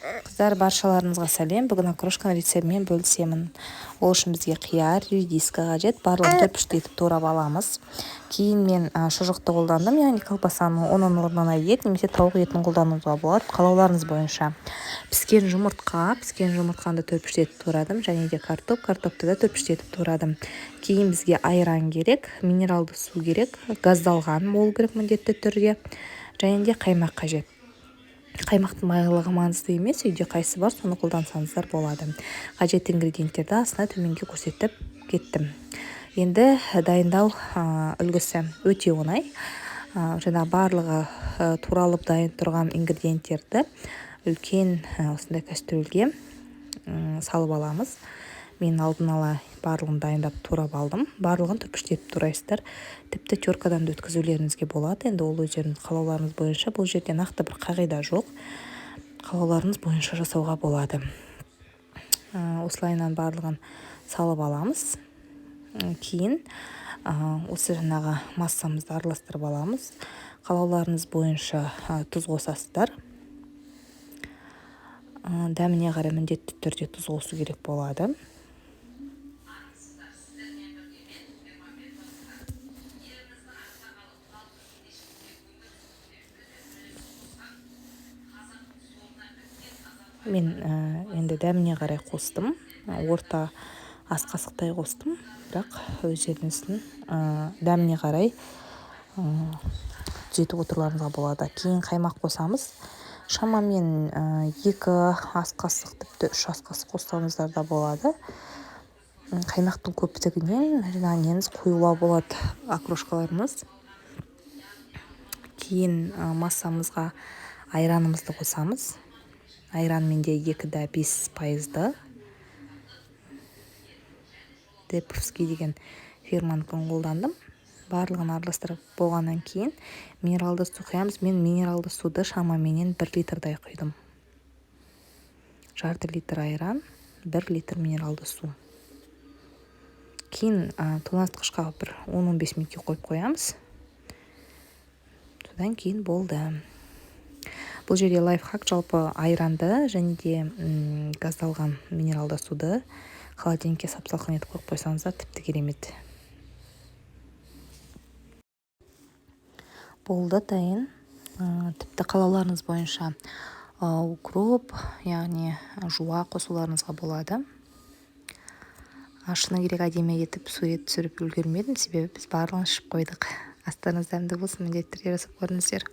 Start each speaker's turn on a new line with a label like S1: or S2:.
S1: Қыздар, баршаларыңызға сәлем. Бүгін окрошканың рецептімен бөлісемін. Ол үшін бізге қияр, редиска қажет. Барлығын төрт-пішті етіп турап аламыз. Кейін мен шұжықты қолдандым, яғни колбасаны, оның орнына ет немесе тауық етін қолдануға болады, қалауларыңыз бойынша. Піскен жұмыртқаны төрт-пішті етіп турадым, және де картопты да төрт-пішті етіп турадым. Кейін бізге айран керек, минералды су керек, газдалған болу керек міндетті түрде, және де қаймақ қажет. Қаймақтың майлылығы маңызды емес, үйде қайсы бар, соны қолдансаңыздар болады. Қажетті ингредиенттерді астына төменге көрсетіп кеттім. Енді дайындау үлгісі өте оңай. Жаңа барлығы туралып дайын тұрған ингредиенттерді үлкен осындай кастрюльге салып аламыз. Мен алдын ала барлығын дайындап турап алдым. Барлығын төрт-пішті етіп турайсыздар. Тіпті теркадан да өткізулеріңізге болады. Енді ол өздеріңіз қалауларыңыз бойынша, бұл жерде нақты бір қағида жоқ. Қалауларыңыз бойынша жасауға болады. Осылайынан барлығын салып аламыз. Кейін осы жаңағы массамызды араластырып аламыз. Қалауларыңыз бойынша тұз қосасыздар. Дәміне қарай міндетті түрде тұз қосу керек болады. Мен енді дәміне қарай қостым. Орта ас қасықтай қостым, бірақ өздеріңіздің дәміне қарай түзетіп отыруларыңызға болады. Кейін қаймақ қосамыз. Шамамен 2 ас қасық, тіпті 3 ас қасық қоссаңыздар да болады. Қаймақтың көптігінен неңіз қоюлау болады окрошкаларымыз. Кейін массамызға айранымызды қосамыз. Айран менде 2,5%. Деповский деген фирманыкін қолдандым. Барлығын араластырып болғаннан кейін минералды су құямыз. Мен минералды суды шамаменен 1 литрдай құйдым. Жарты литр айран, 1 литр минералды су. Кейін тоңазытқышқа бір 10-15 минутке қойып қоямыз. Содан кейін болды. Бұл жерде лайфхак, жалпы айранды және де газдалған минералды суды холодильникке сап-салқын етіп қойып қойсаңыздар тіпті керемет. Болды, дайын. Тіпті қалауларыңыз бойынша укроп, яғни жуа қосуларыңызға болады. Шыны керек, әдемі етіп сурет түсіріп үлгермедім, себебі біз барлығын ішіп қойдық. Астарыңыз дәмді болсын, міндетті түрде жасап көріңіздер.